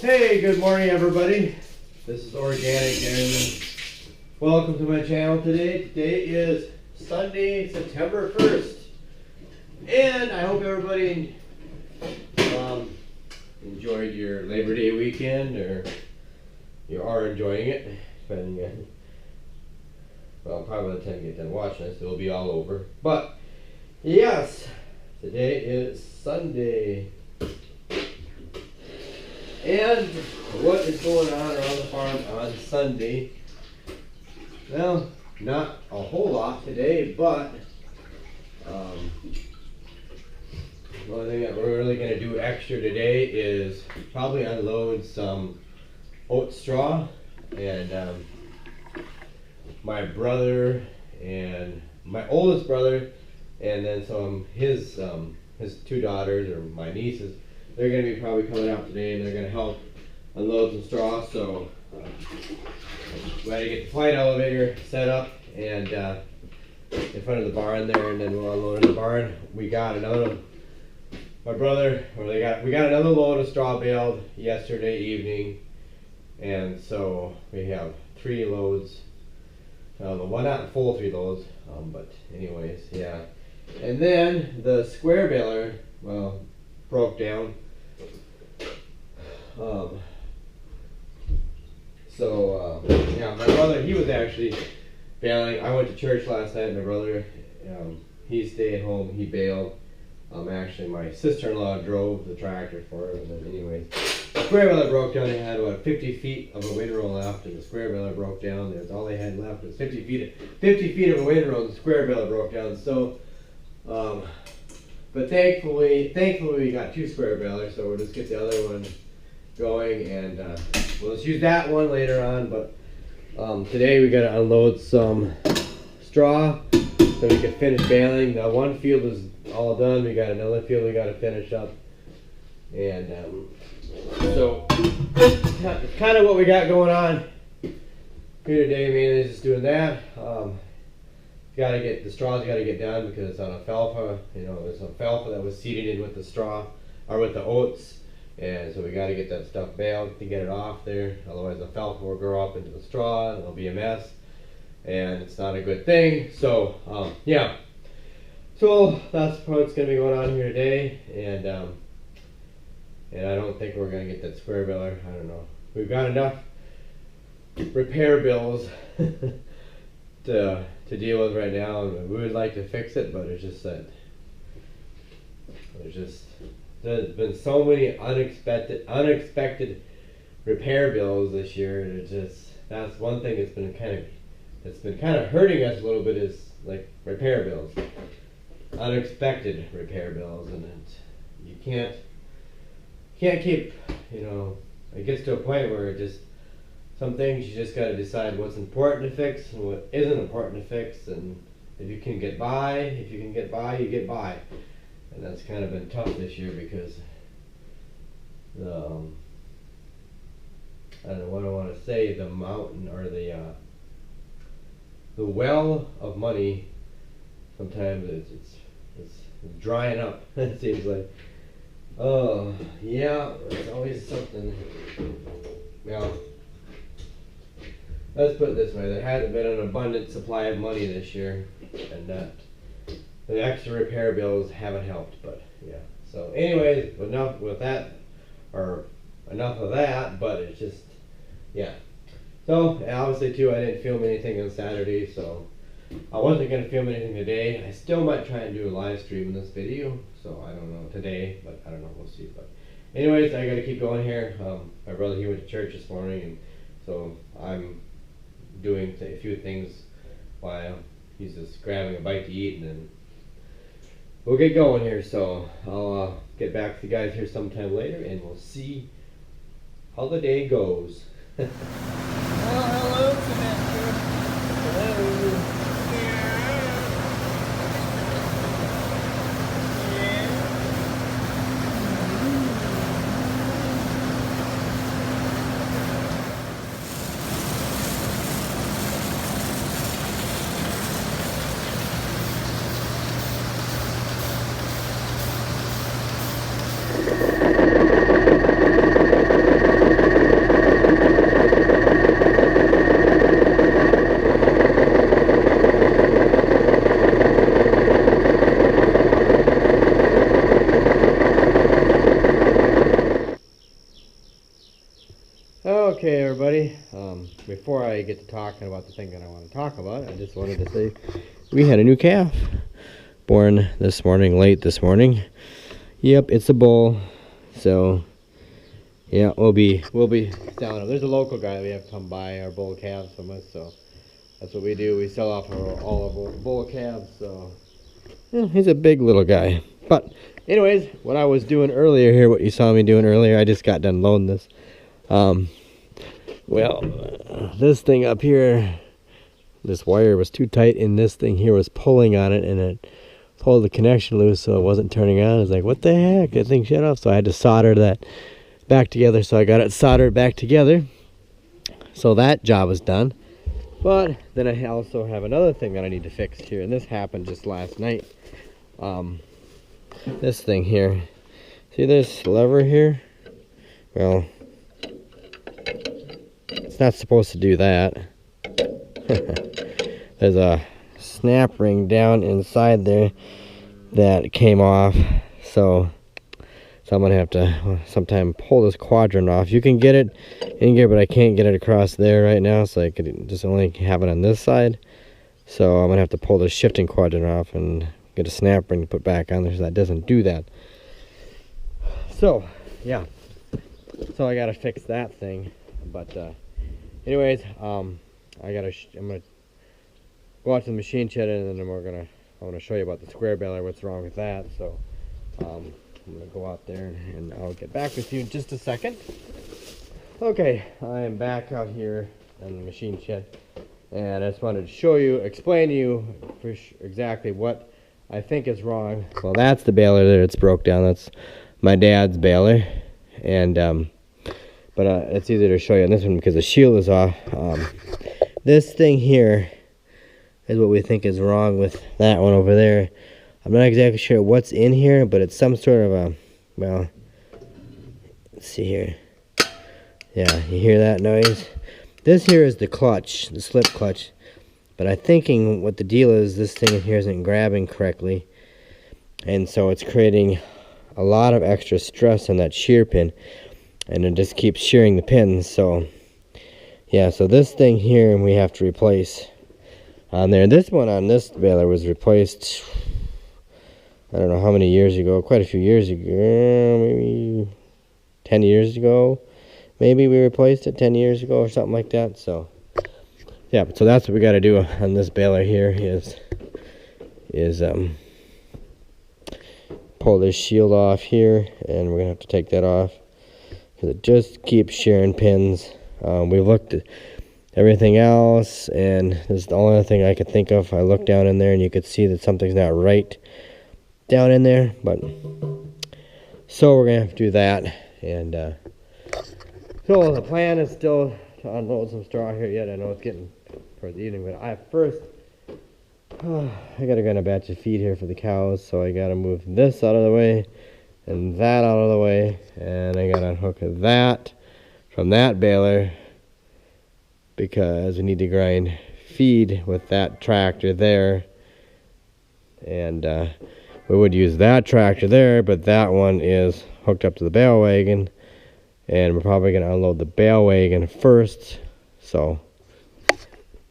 Hey, good morning everybody. This is Organic and welcome to my channel today. Today is Sunday, September 1st. And I hope everybody enjoyed your Labor Day weekend, or you are enjoying it, depending on, well, probably by the time you get done watching this, it'll be all over. But yes, today is Sunday. And what is going on around the farm on Sunday? Well, not a whole lot today, but the only thing that we're really going to do extra today is probably unload some oat straw. And my brother and my oldest brother, and then his two daughters, or my nieces, they're going to be probably coming out today, and they're going to help unload some straw. So we got to get the flight elevator set up and in front of the barn there, and then we'll unload in the barn. We got another load of straw baled yesterday evening, and so we have 3 loads. Well, not full 3 loads, but anyways, yeah. And then the square baler, well, broke down. Yeah, my brother, he was actually bailing. I went to church last night. My brother, he stayed home. He bailed. Actually, my sister-in-law drove the tractor for him. And then, anyways, the square baler broke down. They had about 50 feet of a windrow left, and the square baler broke down. That's all they had left was 50 feet of a windrow. And the square baler broke down. So, but thankfully we got 2 square balers, so we'll just get the other one going, and we'll just use that one later on. But today we got to unload some straw so we can finish baling. Now one field is all done. We got another field we got to finish up, and so it's kind of what we got going on here today. Mainly just doing that. Got to get the straws. Got to get done because on alfalfa, there's alfalfa that was seeded in with the straw or with the oats, and so we got to get that stuff baled to get it off there. Otherwise, the alfalfa will grow up into the straw, and it'll be a mess, and it's not a good thing. So yeah, so that's what's going to be going on here today, and I don't think we're going to get that square baler. I don't know. We've got enough repair bills to deal with right now, and we would like to fix it, but it's just that there's been so many unexpected repair bills this year, and that's one thing that's been kind of hurting us a little bit, is like repair bills, unexpected repair bills, and you can't keep, it gets to a point where some things you just got to decide what's important to fix and what isn't important to fix, and if you can get by, you get by. And that's kind of been tough this year because I don't know what I want to say, the mountain, or the well of money, sometimes it's drying up. It seems like, oh yeah, it's always something. Well, let's put it this way: there hasn't been an abundant supply of money this year, and the extra repair bills haven't helped. But yeah. So, anyways, enough of that. But it's just, yeah. So obviously too, I didn't film anything on Saturday, so I wasn't gonna film anything today. I still might try and do a live stream in this video. So I don't know today, but I don't know. We'll see. But anyways, I gotta keep going here. My brother, he went to church this morning, and so I'm doing a few things while he's just grabbing a bite to eat, and then we'll get going here. So I'll get back to you guys here sometime later, and we'll see how the day goes. Well, hello, Samantha. Hello. anyway, before I get to talking about the thing that I want to talk about, I just wanted to say we had a new calf born this morning, late this morning. Yep, it's a bull. So yeah, we'll be selling them. There's a local guy we have come buy our bull calves from us, so that's what we do. We sell off all of our bull calves. So yeah, he's a big little guy. But anyways, what I was doing earlier here, what you saw me doing earlier, I just got done loading this. Well, this thing up here, this wire was too tight, and this thing here was pulling on it, and it pulled the connection loose, so it wasn't turning on. I was like, what the heck? That thing shut off. So I had to solder that back together. So I got it soldered back together. So that job was done. But then I also have another thing that I need to fix here, and this happened just last night. This thing here, see this lever here? Well, it's not supposed to do that. There's a snap ring down inside there that came off, so I'm gonna have to sometime pull this quadrant off. You can get it in here, but I can't get it across there right now, so I could just only have it on this side. So I'm gonna have to pull the shifting quadrant off and get a snap ring to put back on there so that doesn't do that. So yeah, so I gotta fix that thing. But anyways, I'm gonna go out to the machine shed, and then I'm gonna show you about the square baler, what's wrong with that. So I'm gonna go out there and I'll get back with you in just a second. Okay, I am back out here in the machine shed, and I just wanted to show you, explain to you exactly what I think is wrong. Well, that's the baler there. It's broke down. That's my dad's baler, and but it's easier to show you on this one because the shield is off. This thing here is what we think is wrong with that one over there. I'm not exactly sure what's in here, but it's some sort of a, well, let's see here. Yeah, you hear that noise? This here is the clutch, the slip clutch. But I'm thinking what the deal is, this thing in here isn't grabbing correctly. And so it's creating a lot of extra stress on that shear pin. And it just keeps shearing the pins. So yeah, so this thing here we have to replace on there. This one on this baler was replaced, I don't know how many years ago, quite a few years ago, maybe 10 years ago. Maybe we replaced it 10 years ago or something like that. So yeah, so that's what we got to do on this baler here is pull this shield off here, and we're gonna have to take that off because it just keeps shearing pins. We've looked at everything else, and this is the only other thing I could think of. I looked down in there, and you could see that something's not right down in there. But so we're gonna have to do that, and so the plan is still to unload some straw here yet. I know it's getting towards the evening, but I gotta get a batch of feed here for the cows, so I gotta move this out of the way and that out of the way, and I gotta hook that from that baler because we need to grind feed with that tractor there, and we would use that tractor there, but that one is hooked up to the bale wagon, and we're probably going to unload the bale wagon first. So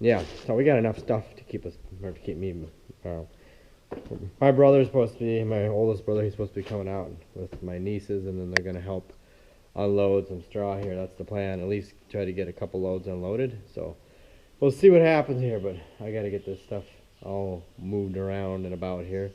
yeah, so we got enough stuff to keep me. My brother's supposed to be, my oldest brother, he's supposed to be coming out with my nieces, and then they're going to help unload some straw here. That's the plan, at least try to get a couple loads unloaded. So we'll see what happens here, but I got to get this stuff all moved around and about here.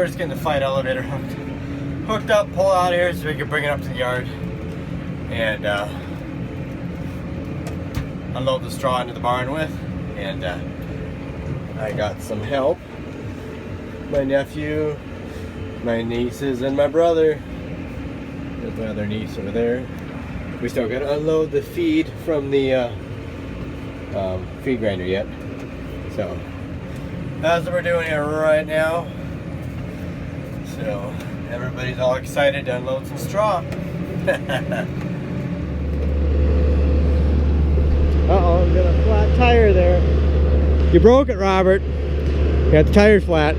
we're just getting the flight elevator hooked up, pull out of here so we can bring it up to the yard and unload the straw into the barn with. And I got some help. My nephew, my nieces, and my brother. There's my other niece over there. We still got to unload the feed from the feed grinder yet. So that's what we're doing here right now. So everybody's all excited to unload some straw. Uh-oh, I'm got a flat tire there. You broke it, Robert. You got the tire flat.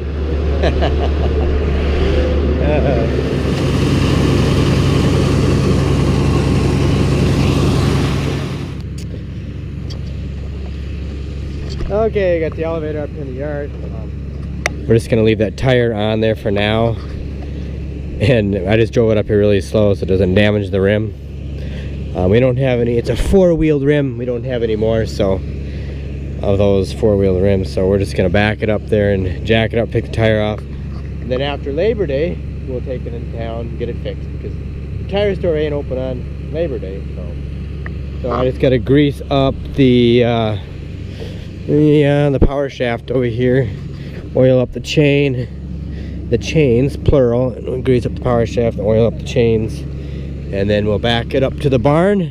Okay, got the elevator up in the yard. We're just gonna leave that tire on there for now. And I just drove it up here really slow so it doesn't damage the rim. We don't have any, it's a four-wheeled rim. We don't have any more, so, of those four-wheeled rims. So we're just gonna back it up there and jack it up, pick the tire off. And then after Labor Day, we'll take it in town and get it fixed because the tire store ain't open on Labor Day. So I just gotta grease up the power shaft over here, oil up the chains, plural, and we'll grease up the power shaft and oil up the chains, and then we'll back it up to the barn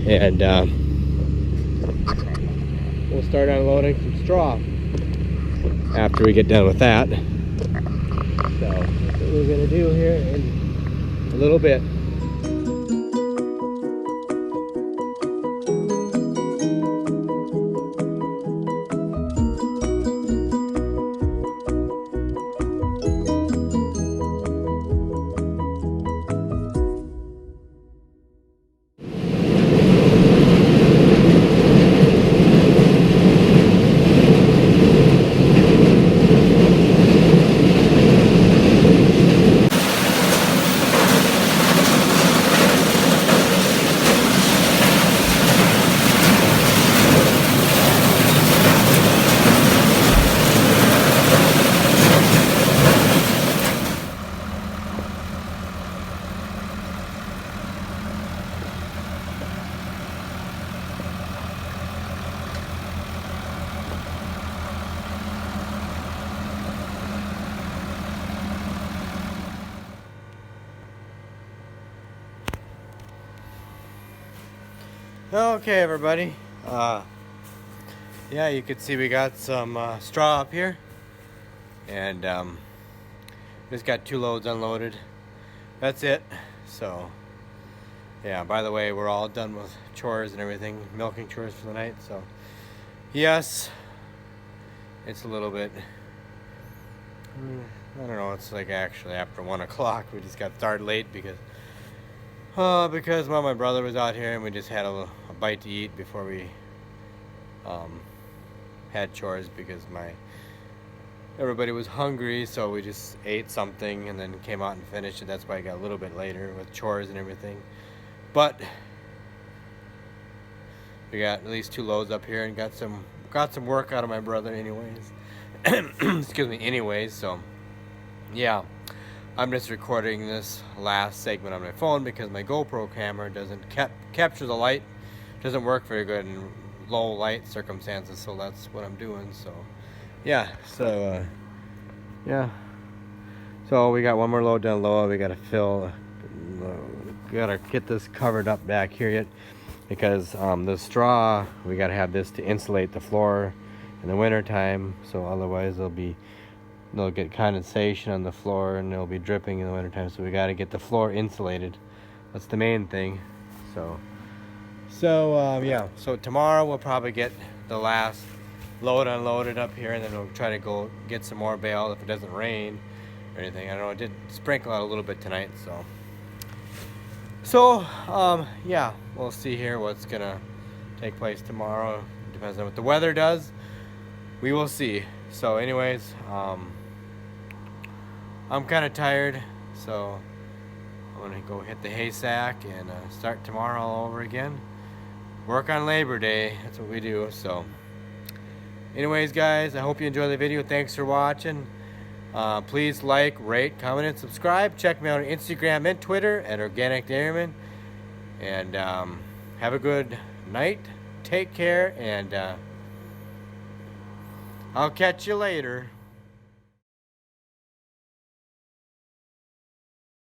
and we'll start unloading some straw after we get done with that. So that's what we're gonna do here in a little bit. Okay, everybody. Yeah, you can see we got some straw up here, and just got 2 loads unloaded. That's it. So, yeah. By the way, we're all done with chores and everything, milking chores for the night. So, yes, it's a little bit. I don't know. It's like actually after 1 o'clock. We just got started late because my brother was out here and we just had a bite to eat before we had chores because everybody was hungry, so we just ate something and then came out and finished it. That's why I got a little bit later with chores and everything. But we got at least 2 loads up here and got some work out of my brother anyways. Excuse me, anyways. So yeah, I'm just recording this last segment on my phone because my GoPro camera doesn't capture the light. Doesn't work very good in low light circumstances, so that's what I'm doing. So yeah, so we got 1 more load down low. We gotta get this covered up back here yet because the straw, we gotta have this to insulate the floor in the winter time, so otherwise they'll get condensation on the floor and it'll be dripping in the winter time. So we got to get the floor insulated. That's the main thing. So yeah, so tomorrow we'll probably get the last load unloaded up here, and then we'll try to go get some more bale if it doesn't rain or anything. I don't know, it did sprinkle out a little bit tonight, so yeah, we'll see here what's gonna take place tomorrow. Depends on what the weather does. We will see. So anyways, I'm kind of tired, so I'm gonna go hit the hay sack and start tomorrow all over again. Work on Labor Day, that's what we do. So anyways, guys, I hope you enjoy the video. Thanks for watching. Please like, rate, comment, and subscribe. Check me out on Instagram and Twitter at Organic Dairyman. And have a good night. Take care, and I'll catch you later.